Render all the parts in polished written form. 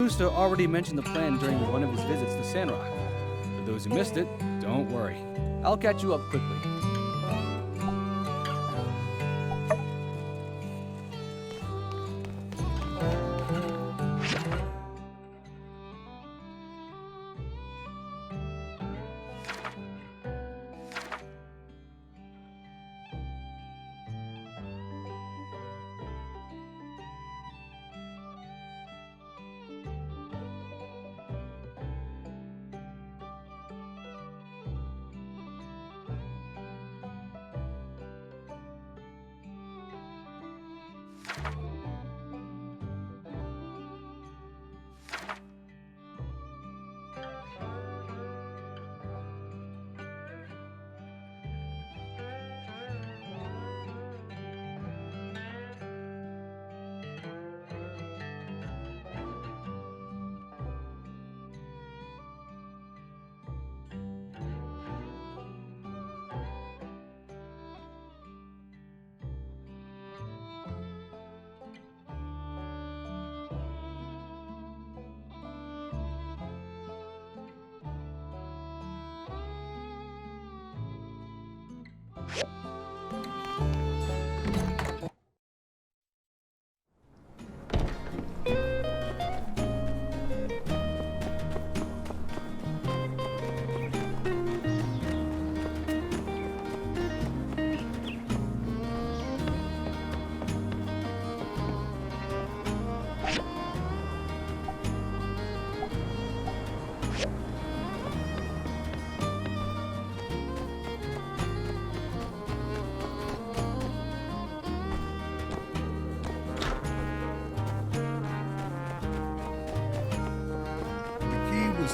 Brewster already mentioned the plan during one of his visits to Sandrock. For those who missed it, don't worry. I'll catch you up quickly.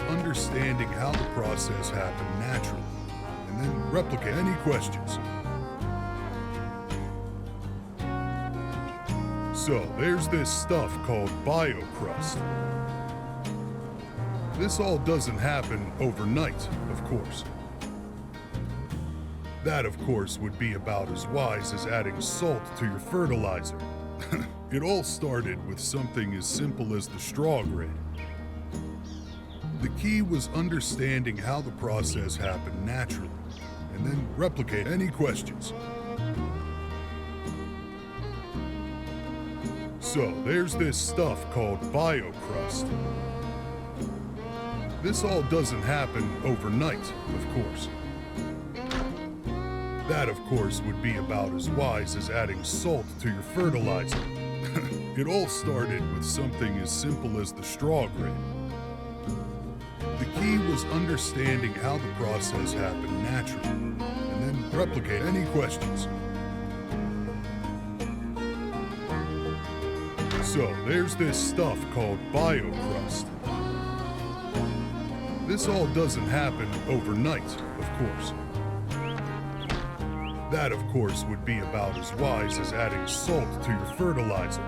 Understanding how the process happened naturally, and then replicate any questions. So, there's this stuff called biocrust. This all doesn't happen overnight, of course. That, of course, would be about as wise as adding salt to your fertilizer. It all started with something as simple as the straw grid. The key was understanding how the process happened naturally, and then replicate any questions. So, there's this stuff called biocrust. This all doesn't happen overnight, of course. That, of course, would be about as wise as adding salt to your fertilizer. It all started with something as simple as the straw grid. The key was understanding how the process happened naturally, and then replicate any questions. So, there's this stuff called biocrust. This all doesn't happen overnight, of course. That, of course, would be about as wise as adding salt to your fertilizer.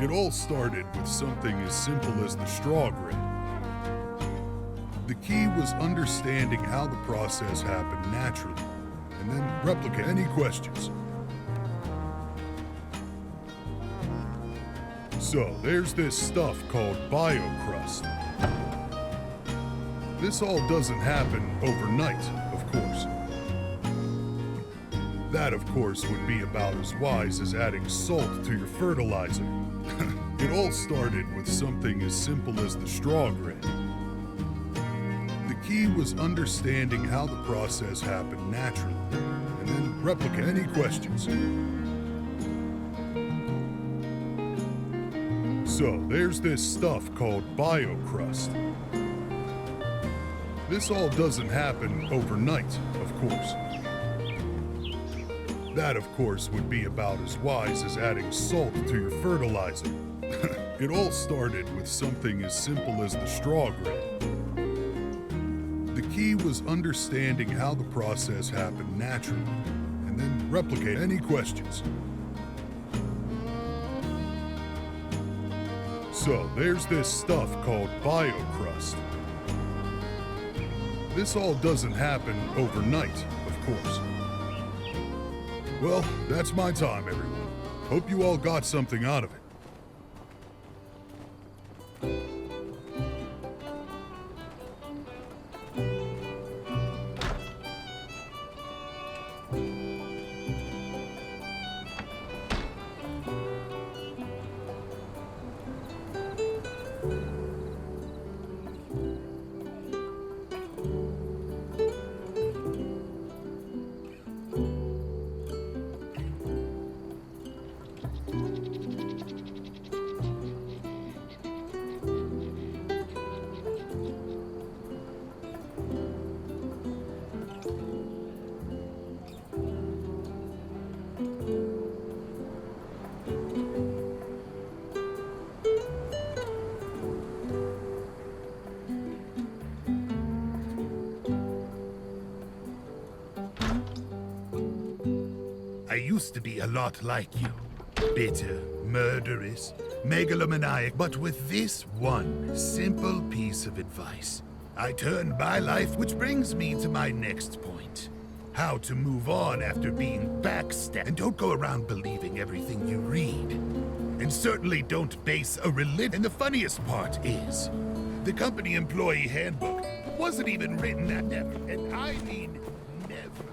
It all started with something as simple as the straw grid. The key was understanding how the process happened naturally, and then replicate any questions. So, there's this stuff called biocrust. This all doesn't happen overnight, of course. That, of course, would be about as wise as adding salt to your fertilizer. It all started with something as simple as the straw grid. The key was understanding how the process happened naturally, and then replicate any questions. So, there's this stuff called biocrust. This all doesn't happen overnight, of course. That, of course, would be about as wise as adding salt to your fertilizer. It all started with something as simple as the straw grid. The key was understanding how the process happened naturally, and then replicate any questions. So, there's this stuff called biocrust. This all doesn't happen overnight, of course. Well, that's my time, everyone. Hope you all got something out of it. used to be a lot like you. Bitter, murderous, megalomaniac. But with this one simple piece of advice, I turned my life, which brings me to my next point. How to move on after being backstabbed. And don't go around believing everything you read. And certainly don't base a religion. And the funniest part is, the company employee handbook wasn't even written at never. And I mean never.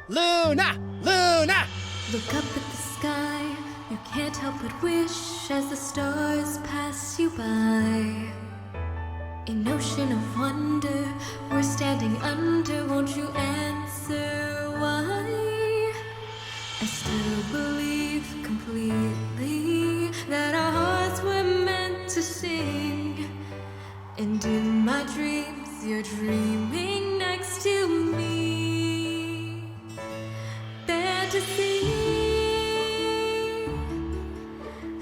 Luna! Luna! Look up at the sky, you can't help but wish as the stars pass you by. An ocean of wonder, we're standing under, won't you answer why? I still believe completely that our hearts were meant to sing. And in my dreams, you're dreaming next to me. Fantasy,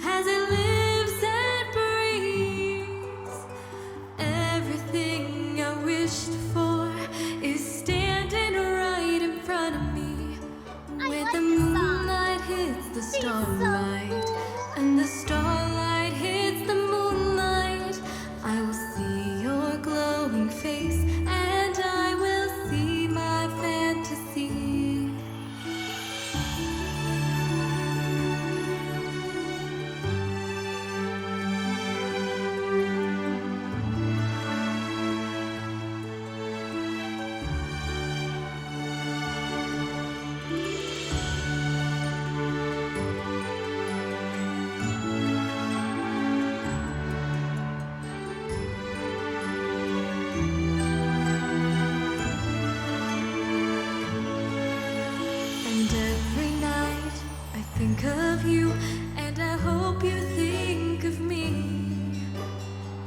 as it lives and breathes, everything I wished for is standing right in front of me. When the moonlight hits the starlight, and the starlight hits the moonlight, I will see your glowing face, and I will see my fantasy. And every night I think of you, and I hope you think of me.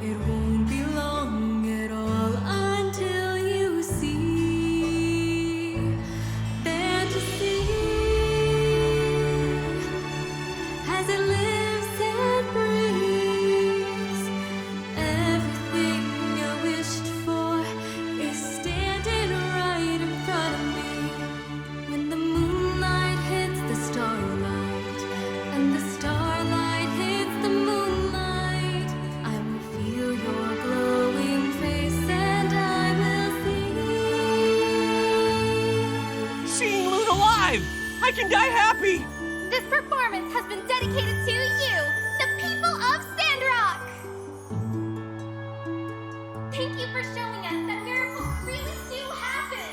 It won't be long at all until you see fantasy, as it lives and breathes. Everything I wished for is standing right in front of me. When the moonlight hits the starlight, and the starlight hits the moonlight, I will feel your glowing face, and I will see. Seeing Luna live! I can die happy! This performance has been dedicated to you, the people of Sandrock! Thank you for showing us that miracles really do happen!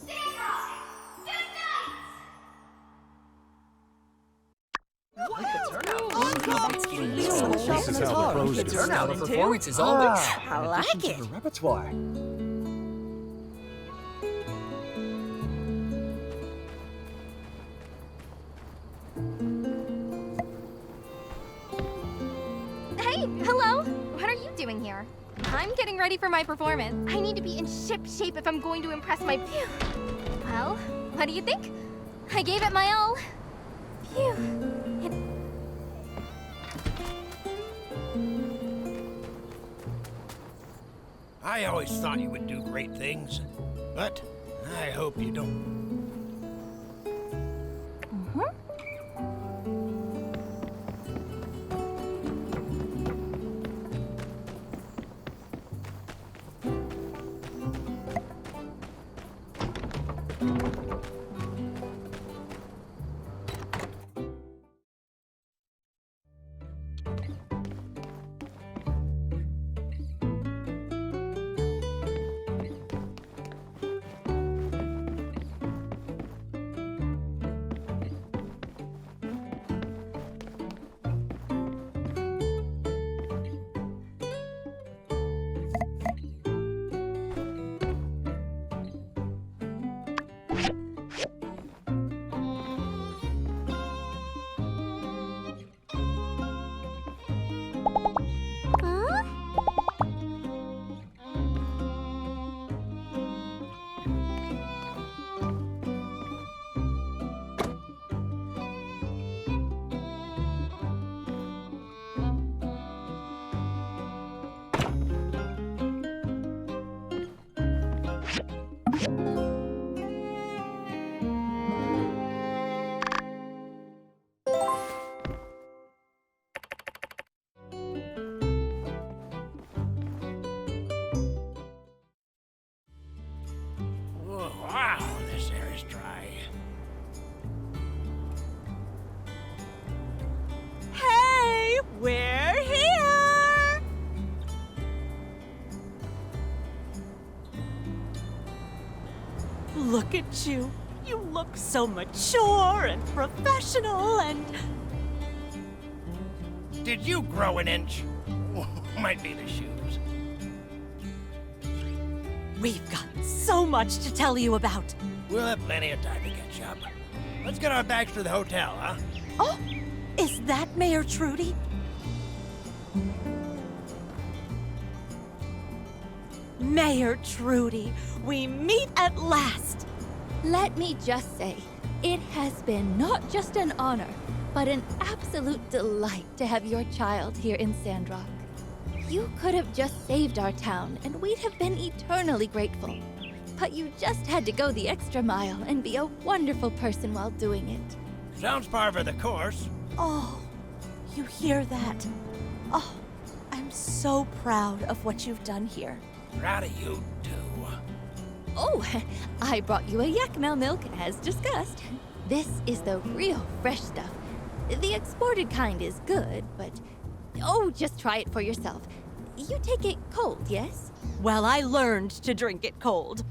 Sandrock, good night! This is how the pros do. Turnout and performance is always. I like it. Repertoire. Hey, hello! What are you doing here? I'm getting ready for my performance. I need to be in ship shape if I'm going to impress my... Phew. Well, what do you think? I gave it my all. Phew. I always thought you would do great things, but I hope you don't. Wow, this air is dry. Hey, we're here! Look at you. You look so mature and professional and... Did you grow an inch? Might be the shoes. We've got so much to tell you about. We'll have plenty of time to catch up. Let's get our bags to the hotel, huh? Oh, is that Mayor Trudy? Mayor Trudy, we meet at last. Let me just say, it has been not just an honor, but an absolute delight to have your child here in Sandrock. You could have just saved our town, and we'd have been eternally grateful. But you just had to go the extra mile and be a wonderful person while doing it. Sounds par for the course. Oh, you hear that? Oh, I'm so proud of what you've done here. Proud of you, too. Oh, I brought you a yakmel milk, as discussed. This is the real fresh stuff. The exported kind is good, but... Oh, just try it for yourself. You take it cold, yes? Well, I learned to drink it cold.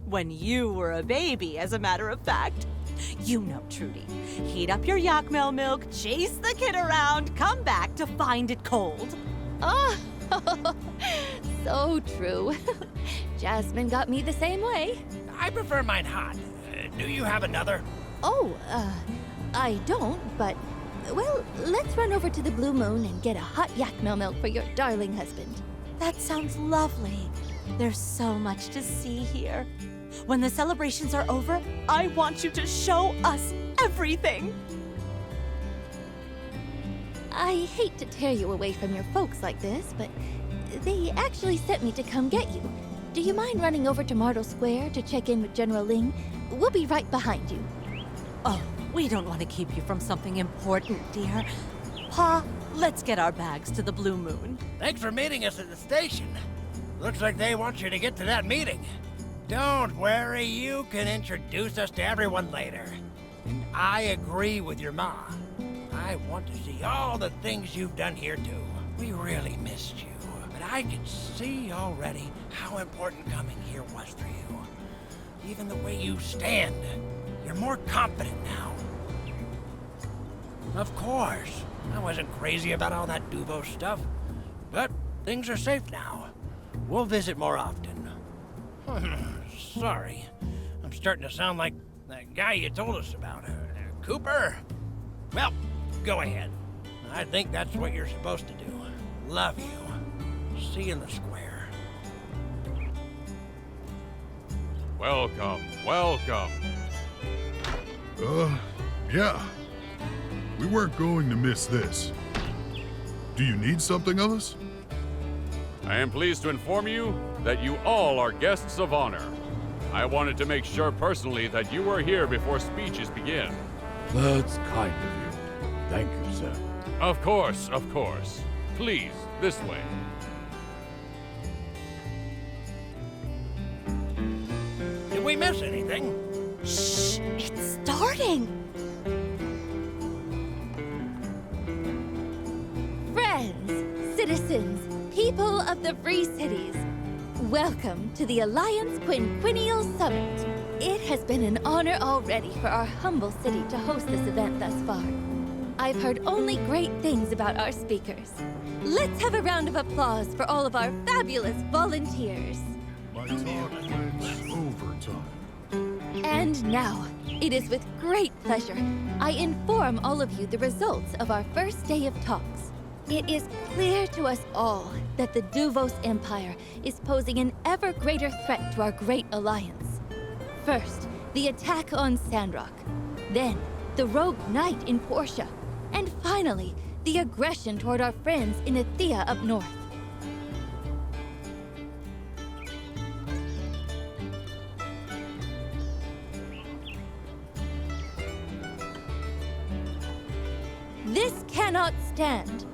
When you were a baby, as a matter of fact. You know, Trudy. Heat up your yakmel milk, chase the kid around, come back to find it cold. Oh, so true. Jasmine got me the same way. I prefer mine hot. Do you have another? Oh, I don't, but... Well, let's run over to the Blue Moon and get a hot yakmel milk for your darling husband. That sounds lovely. There's so much to see here. When the celebrations are over, I want you to show us everything. I hate to tear you away from your folks like this, but they actually sent me to come get you. Do you mind running over to Martle Square to check in with General Ling? We'll be right behind you. Oh, we don't want to keep you from something important, dear. Pa, let's get our bags to the Blue Moon. Thanks for meeting us at the station. Looks like they want you to get to that meeting. Don't worry, you can introduce us to everyone later. And I agree with your ma. I want to see all the things you've done here, too. We really missed you, but I can see already how important coming here was for you. Even the way you stand. You're more confident now. Of course, I wasn't crazy about all that Duvo stuff, but things are safe now. We'll visit more often. Sorry, I'm starting to sound like that guy you told us about, Cooper. Well, go ahead. I think that's what you're supposed to do. Love you. See you in the square. Welcome, welcome. Yeah. We weren't going to miss this. Do you need something of us? I am pleased to inform you that you all are guests of honor. I wanted to make sure personally that you were here before speeches begin. That's kind of you. Thank you, sir. Of course, of course. Please, this way. Did we miss anything? Shh! It's starting! Friends, citizens, people of the Free Cities, welcome to the Alliance Quinquennial Summit. It has been an honor already for our humble city to host this event thus far. I've heard only great things about our speakers. Let's have a round of applause for all of our fabulous volunteers. My talk went overtime. And now, it is with great pleasure I inform all of you the results of our first day of talks. It is clear to us all that the Duvos Empire is posing an ever greater threat to our great alliance. First, the attack on Sandrock. Then, the rogue knight in Portia. And finally, the aggression toward our friends in Athea up north. This cannot stand.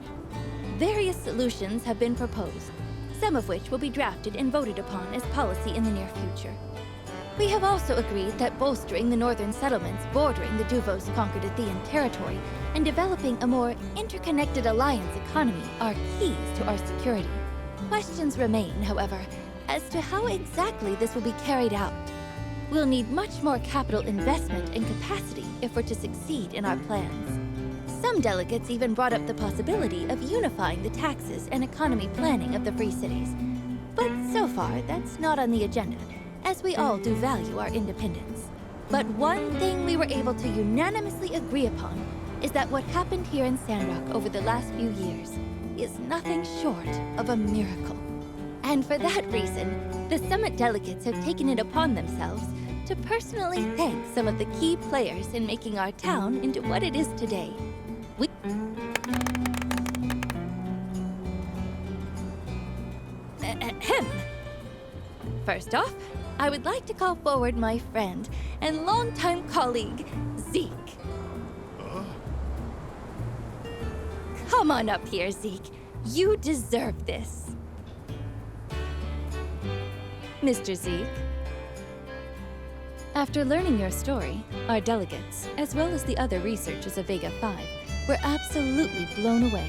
Various solutions have been proposed, some of which will be drafted and voted upon as policy in the near future. We have also agreed that bolstering the northern settlements bordering the Duvos conquered Athean territory and developing a more interconnected alliance economy are keys to our security. Questions remain, however, as to how exactly this will be carried out. We'll need much more capital investment and capacity if we're to succeed in our plans. Some delegates even brought up the possibility of unifying the taxes and economy planning of the Free Cities. But so far, that's not on the agenda, as we all do value our independence. But one thing we were able to unanimously agree upon is that what happened here in Sandrock over the last few years is nothing short of a miracle. And for that reason, the summit delegates have taken it upon themselves to personally thank some of the key players in making our town into what it is today. Ahem. First off, I would like to call forward my friend and longtime colleague, Zeke. Come on up here, Zeke. You deserve this. Mr. Zeke. After learning your story, our delegates, as well as the other researchers of Vega 5, were absolutely blown away.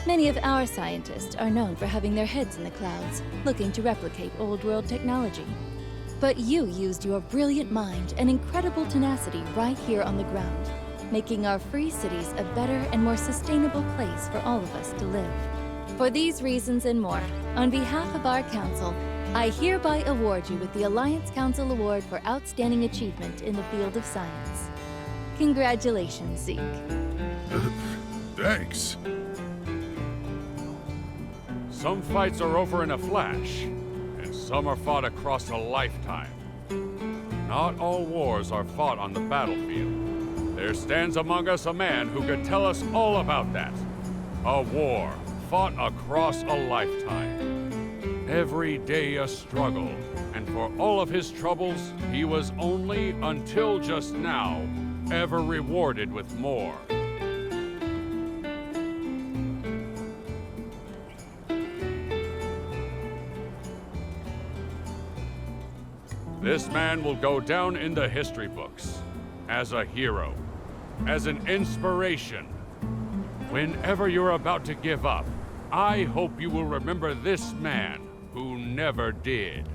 Many of our scientists are known for having their heads in the clouds, looking to replicate old-world technology. But you used your brilliant mind and incredible tenacity right here on the ground, making our free cities a better and more sustainable place for all of us to live. For these reasons and more, on behalf of our council, I hereby award you with the Alliance Council Award for Outstanding Achievement in the field of science. Congratulations, Zeke. Thanks. Some fights are over in a flash, and some are fought across a lifetime. Not all wars are fought on the battlefield. There stands among us a man who could tell us all about that. A war fought across a lifetime. Every day a struggle, and for all of his troubles, he was only, until just now, ever rewarded with more. This man will go down in the history books as a hero, as an inspiration. Whenever you're about to give up, I hope you will remember this man who never did.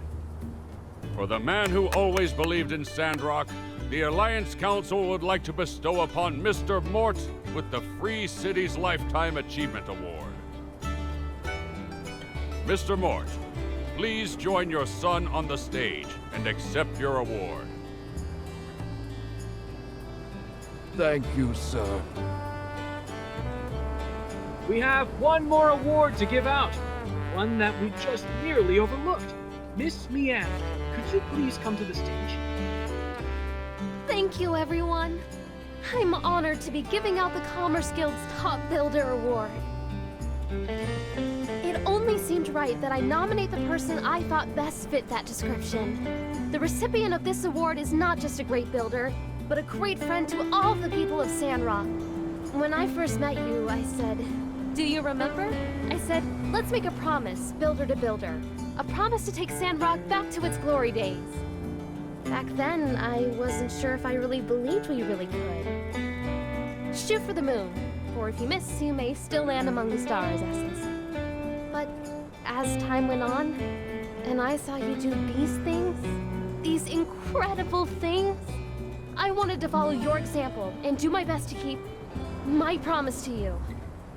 For the man who always believed in Sandrock, the Alliance Council would like to bestow upon Mr. Mort with the Free Cities Lifetime Achievement Award. Mr. Mort, please join your son on the stage and accept your award. Thank you, sir. We have one more award to give out. One that we just nearly overlooked. Miss Mian, could you please come to the stage? Thank you, everyone. I'm honored to be giving out the Commerce Guild's Top Builder Award. It only seemed right that I nominate the person I thought best fit that description. The recipient of this award is not just a great builder, but a great friend to all the people of Sandrock. When I first met you, I said, "Do you remember?" I said, "Let's make a promise, builder to builder. A promise to take Sandrock back to its glory days." Back then, I wasn't sure if I really believed we really could. Shoot for the moon, or if you miss, you may still land among the stars, Essence. But as time went on, and I saw you do these things, these incredible things, I wanted to follow your example and do my best to keep my promise to you.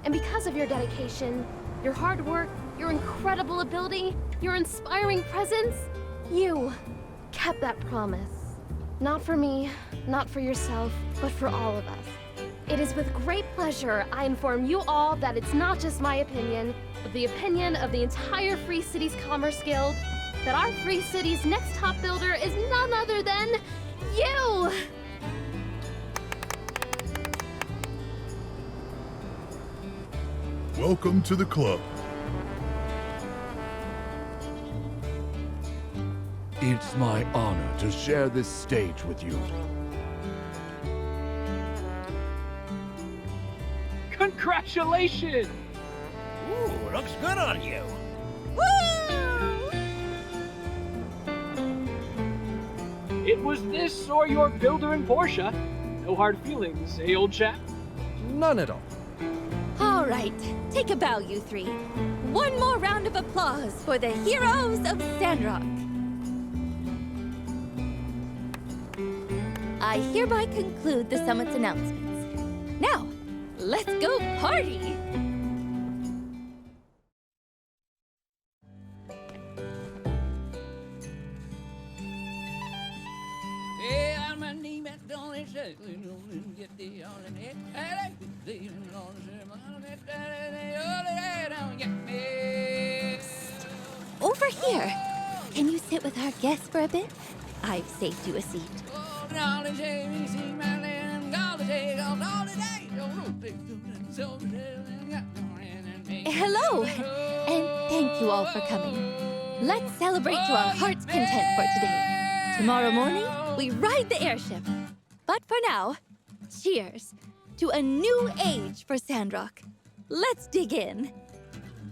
And because of your dedication, your hard work, your incredible ability, your inspiring presence, you kept that promise. Not for me, not for yourself, but for all of us. It is with great pleasure I inform you all that it's not just my opinion, but the opinion of the entire Free Cities Commerce Guild, that our Free Cities' next top builder is none other than you! Welcome to the club. It's my honor to share this stage with you. Congratulations! Ooh, looks good on you. It was this or your builder in Portia. No hard feelings, eh, old chap? None at all. All right, take a bow, you three. One more round of applause for the heroes of Sandrock. I hereby conclude the summit's announcements. Now, let's go party! Over here. Can you sit with our guests for a bit? I've saved you a seat. Hello, and thank you all for coming. Let's celebrate to our heart's content for today. Tomorrow morning, we ride the airship. But for now, cheers to a new age for Sandrock. Let's dig in.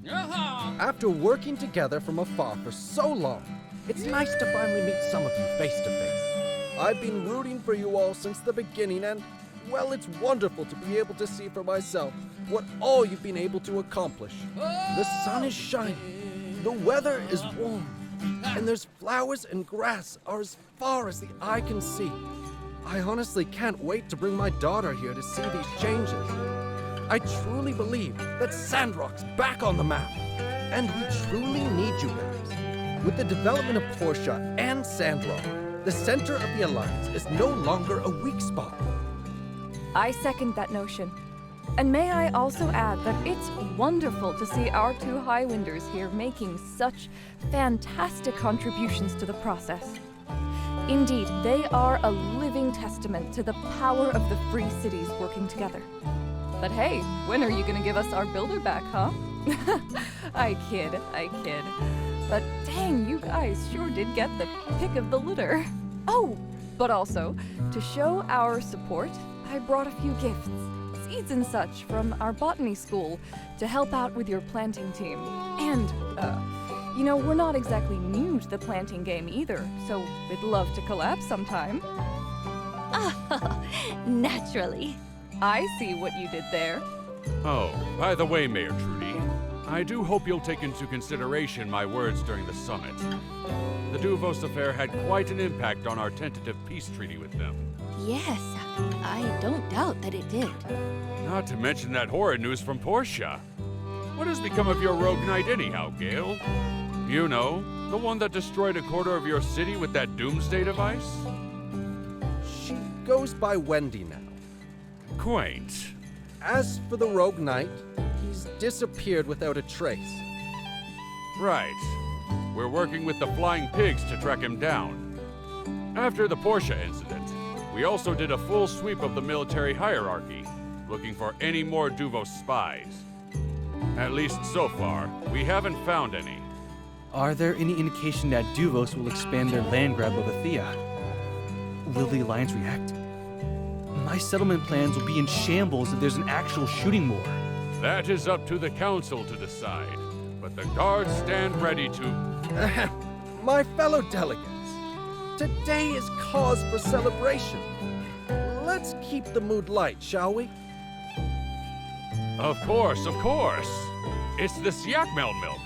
After working together from afar for so long, it's nice to finally meet some of you face to face. I've been rooting for you all since the beginning, and, well, it's wonderful to be able to see for myself what all you've been able to accomplish. The sun is shining, the weather is warm, and there's flowers and grass are as far as the eye can see. I honestly can't wait to bring my daughter here to see these changes. I truly believe that Sandrock's back on the map, and we truly need you guys. With the development of Portia and Sandrock, the center of the Alliance is no longer a weak spot. I second that notion. And may I also add that it's wonderful to see our two Highwinders here making such fantastic contributions to the process. Indeed, they are a living testament to the power of the Free Cities working together. But hey, when are you gonna give us our builder back, huh? I kid. But dang, you guys sure did get the pick of the litter. Oh, but also, to show our support, I brought a few gifts. Seeds and such from our botany school to help out with your planting team. And, you know, we're not exactly new to the planting game either, so we'd love to collab sometime. Oh, naturally. I see what you did there. Oh, by the way, Mayor Trudy, I do hope you'll take into consideration my words during the summit. The Duvos affair had quite an impact on our tentative peace treaty with them. Yes, I don't doubt that it did. Not to mention that horrid news from Portia. What has become of your rogue knight anyhow, Gale? You know, the one that destroyed a quarter of your city with that doomsday device? She goes by Wendy now. Quaint. As for the rogue knight, he's disappeared without a trace. Right. We're working with the flying pigs to track him down. After the Portia incident, we also did a full sweep of the military hierarchy, looking for any more Duvos spies. At least so far, we haven't found any. Are there any indication that Duvos will expand their land grab of Athea? Will the Alliance react? My settlement plans will be in shambles if there's an actual shooting war. That is up to the council to decide, but the guards stand ready to... My fellow delegates, today is cause for celebration. Let's keep the mood light, shall we? Of course, of course. It's this Yakmel milk.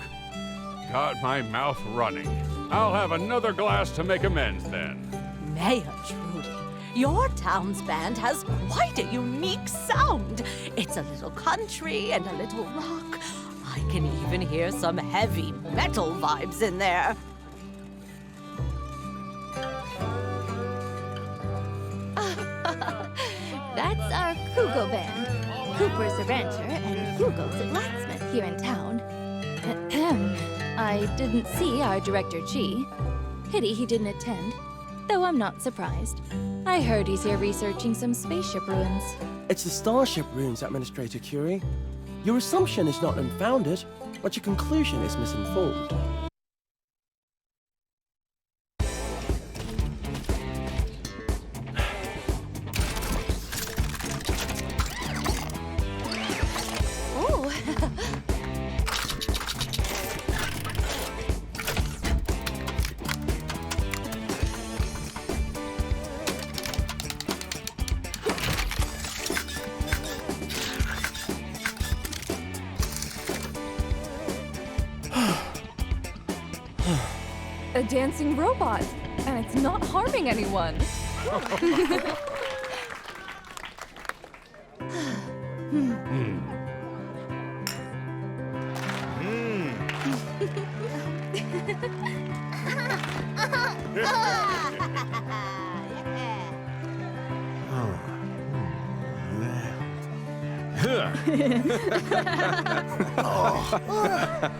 Got my mouth running. I'll have another glass to make amends then. Mayor Trudy, your town's band has quite a unique sound. It's a little country and a little rock. I can even hear some heavy metal vibes in there. That's our Kugo band. Cooper's a rancher and Hugo's a blacksmith here in town. Ahem. I didn't see our director Chi. Pity he didn't attend, though I'm not surprised. I heard he's here researching some spaceship ruins. It's the Starship ruins, Administrator Curie. Your assumption is not unfounded, but your conclusion is misinformed. Oh! A dancing robot, and it's not harming anyone.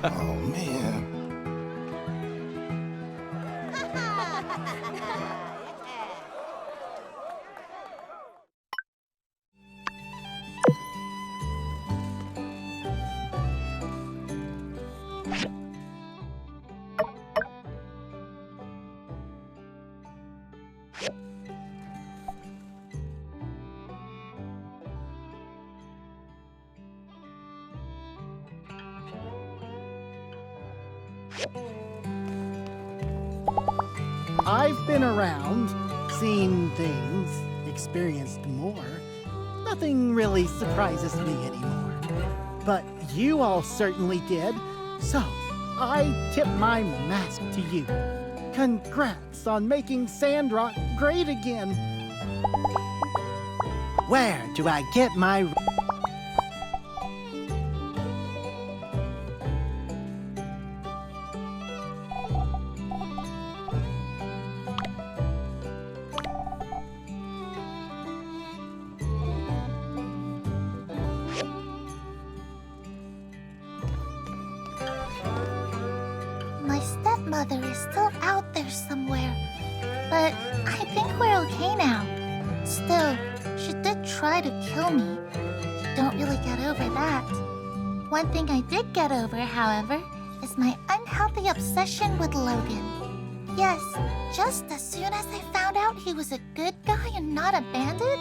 Oh, man. I've been around, seen things, experienced more. Nothing really surprises me anymore. But you all certainly did, so I tip my mask to you. Congrats on making Sandrock great again. Where do I get my... My stepmother is still out there somewhere, but I think we're okay now. Still, she did try to kill me. Don't really get over that. One thing I did get over, however, is my unhealthy obsession with Logan. Yes, just as soon as I found out he was a good guy and not a bandit,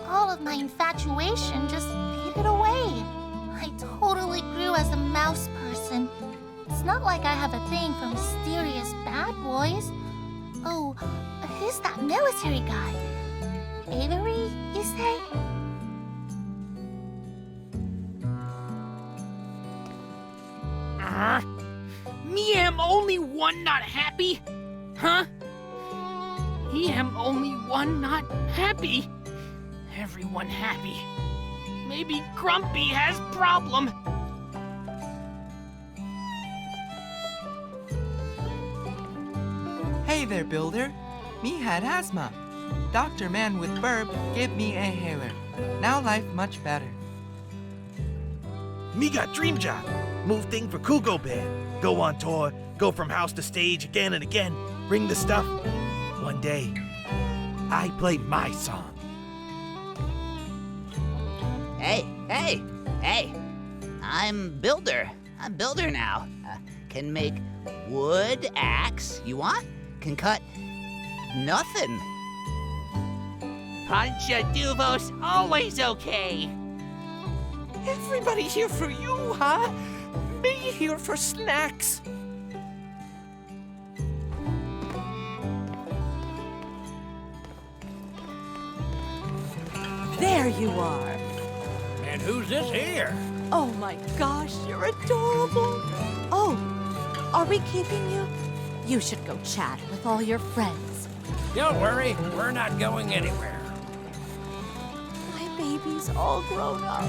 all of my infatuation just faded away. I totally grew as a mouse person. It's not like I have a thing for mysterious bad boys. Oh, who's that military guy? Avery, you say? Me am only one not happy? Huh? Me am only one not happy? Everyone happy. Maybe Grumpy has problem. Hey there, Builder. Me had asthma. Dr. Man with Burp gave me a inhaler. Now life much better. Me got dream job. Move thing for Kugo Band. Go on tour, go from house to stage again and again. Bring the stuff. One day, I play my song. Hey! I'm builder. I'm builder now. Can make wood axe you want? Can cut nothing. Pancha Duvos always okay. Everybody here for you, huh? Me here for snacks. There you are. And who's this here? Oh my gosh, you're adorable. Oh, are we keeping you? You should go chat with all your friends. Don't worry, we're not going anywhere. My baby's all grown up.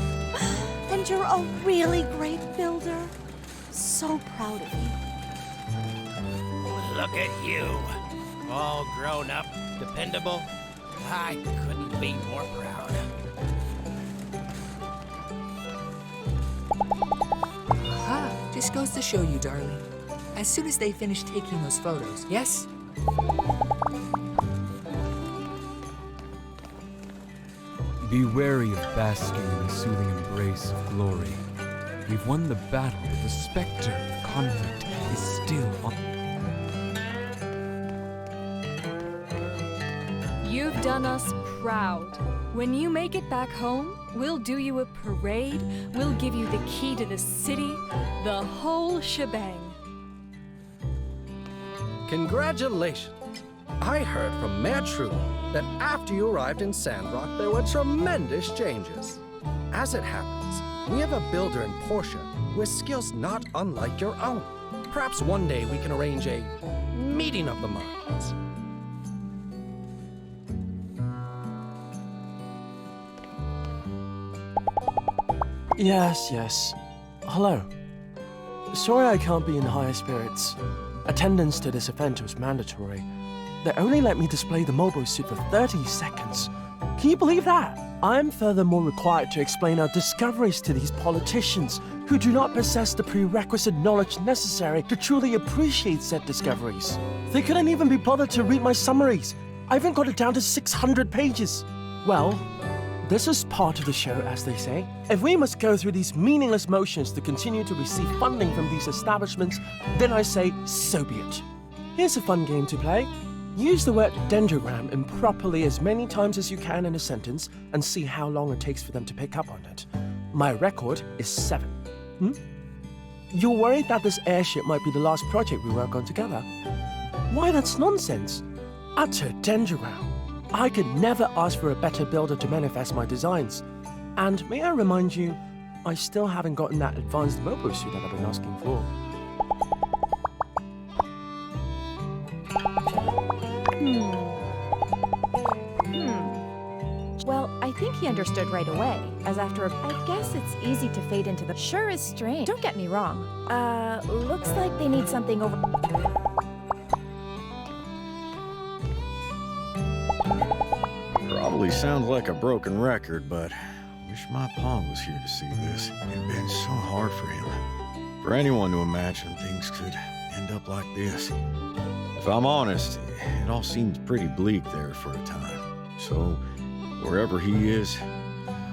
And you're a really great builder. So proud of you. Look at you. All grown up, dependable. I couldn't be more proud. Aha! Just goes to show you, darling. As soon as they finish taking those photos, yes? Be wary of basking in the soothing embrace of glory. We've won the battle, but the specter of conflict is still on. You've done us proud. When you make it back home, we'll do you a parade, we'll give you the key to the city, the whole shebang. Congratulations! I heard from Mayor Trudy that after you arrived in Sandrock, there were tremendous changes. As it happens, we have a builder in Portia with skills not unlike your own. Perhaps one day we can arrange a meeting of the minds. Yes. Hello. Sorry I can't be in higher spirits. Attendance to this event was mandatory. They only let me display the mobile suit for 30 seconds. Can you believe that? I'm furthermore required to explain our discoveries to these politicians who do not possess the prerequisite knowledge necessary to truly appreciate said discoveries. They couldn't even be bothered to read my summaries. I even got it down to 600 pages. Well, this is part of the show, as they say. If we must go through these meaningless motions to continue to receive funding from these establishments, then I say, so be it. Here's a fun game to play. Use the word dendrogram improperly as many times as you can in a sentence and see how long it takes for them to pick up on it. My record is 7. You're worried that this airship might be the last project we work on together? Why, that's nonsense. Utter dendrogram. I could never ask for a better builder to manifest my designs. And may I remind you, I still haven't gotten that advanced mobile suit that I've been asking for. Well, I think he understood right away, as after I guess it's easy to fade into the... Sure is strange. Don't get me wrong. Looks like they need something over... Probably sounds like a broken record, but I wish my pa was here to see this. It'd been so hard for him. For anyone to imagine things could end up like this. If I'm honest, it all seems pretty bleak there for a time. So, wherever he is,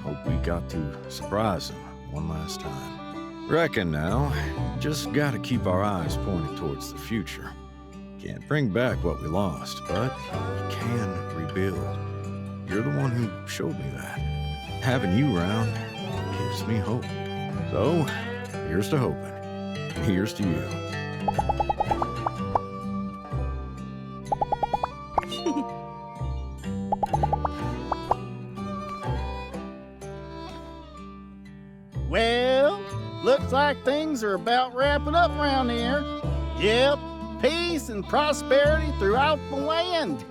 hope we got to surprise him one last time. Reckon now, just gotta keep our eyes pointed towards the future. Can't bring back what we lost, but we can rebuild. You're the one who showed me that. Having you around gives me hope. So, here's to hoping. And here's to you. Well, looks like things are about wrapping up around here. Yep, peace and prosperity throughout the land.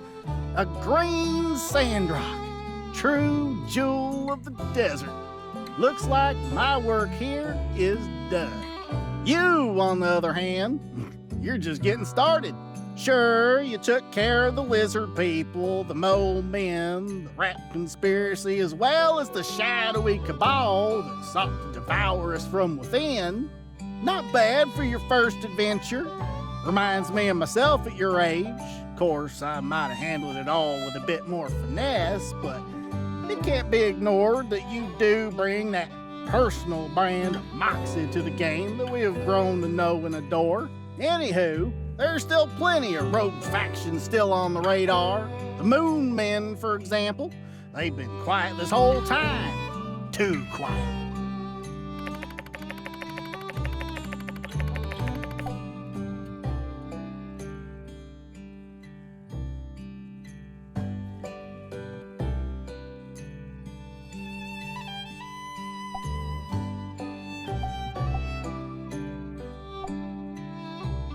A green Sandrock, true jewel of the desert. Looks like my work here is done. You, on the other hand, you're just getting started. Sure, you took care of the lizard people, the mole men, the rat conspiracy, as well as the shadowy cabal that sought to devour us from within. Not bad for your first adventure. Reminds me of myself at your age. Of course, I might have handled it all with a bit more finesse, but it can't be ignored that you do bring that personal brand of moxie to the game that we have grown to know and adore. Anywho, there's still plenty of rogue factions still on the radar. The Moon Men, for example. They've been quiet this whole time. Too quiet.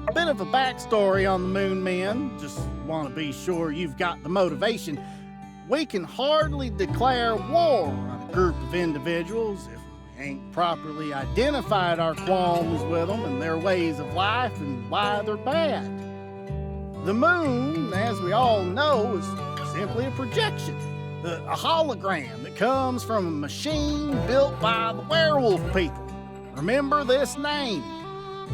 A bit of a backstory on the Moon Men. Just want to be sure you've got the motivation. We can hardly declare war on a group of individuals if we ain't properly identified our qualms with them and their ways of life and why they're bad. The moon, as we all know, is simply a projection, a hologram that comes from a machine built by the werewolf people. Remember this name,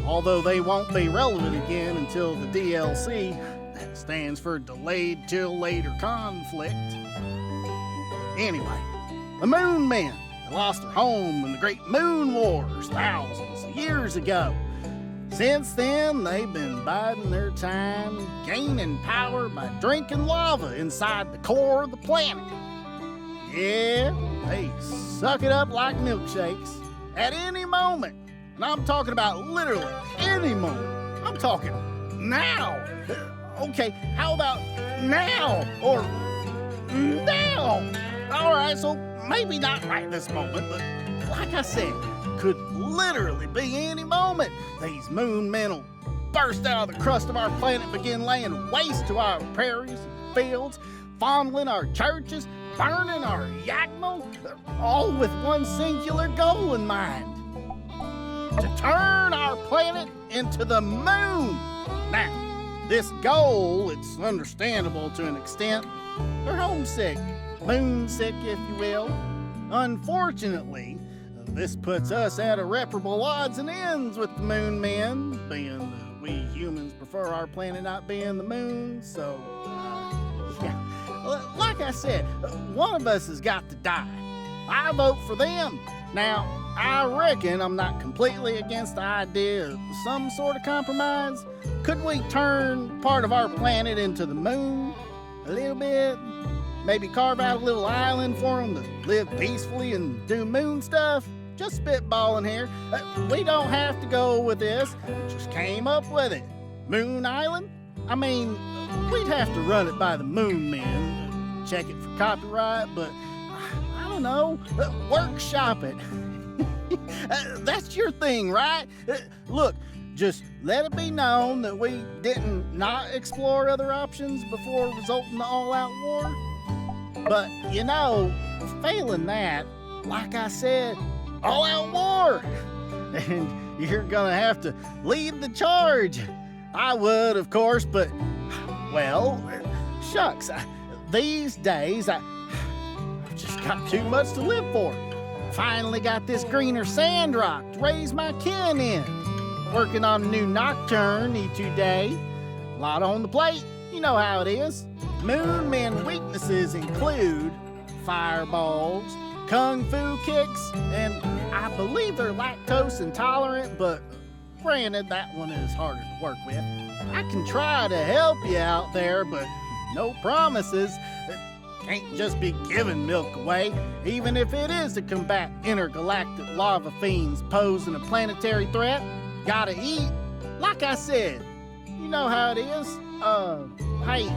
although they won't be relevant again until the DLC. That stands for Delayed Till Later Conflict. Anyway, the Moon Men lost their home in the Great Moon Wars thousands of years ago. Since then, they've been biding their time, gaining power by drinking lava inside the core of the planet. Yeah, they suck it up like milkshakes at any moment. And I'm talking about literally any moment. I'm talking now. Okay, how about now? Or now? All right, so maybe not right this moment, but like I said, could literally be any moment. These Moon Men will burst out of the crust of our planet and begin laying waste to our prairies and fields, fondling our churches, burning our Yakmo, all with one singular goal in mind: to turn our planet into the moon. Now, this goal, it's understandable to an extent. They're homesick, moonsick, if you will. Unfortunately, this puts us at irreparable odds and ends with the Moon Men, being that we humans prefer our planet not being the moon, so, yeah. Like I said, one of us has got to die. I vote for them. Now, I reckon I'm not completely against the idea of some sort of compromise. Could we turn part of our planet into the moon? A little bit? Maybe carve out a little island for them to live peacefully and do moon stuff? Just spitballing here. We don't have to go with this. We just came up with it. Moon Island? I mean, we'd have to run it by the Moon Men, check it for copyright, but I don't know, workshop it. That's your thing, right? Look, just let it be known that we didn't not explore other options before resulting in the all-out war. But, you know, failing that, like I said, all-out war. And you're gonna have to lead the charge. I would, of course, but, well, shucks, these days, I've just got too much to live for. Finally got this greener Sandrock to raise my kin in. Working on a new Nocturne today. A lot on the plate, you know how it is. Moon Men weaknesses include fireballs, kung fu kicks, and I believe they're lactose intolerant, but granted, that one is harder to work with. I can try to help you out there, but no promises. Can't just be giving milk away, even if it is to combat intergalactic lava fiends posing a planetary threat. Gotta eat. Like I said, you know how it is. Hey,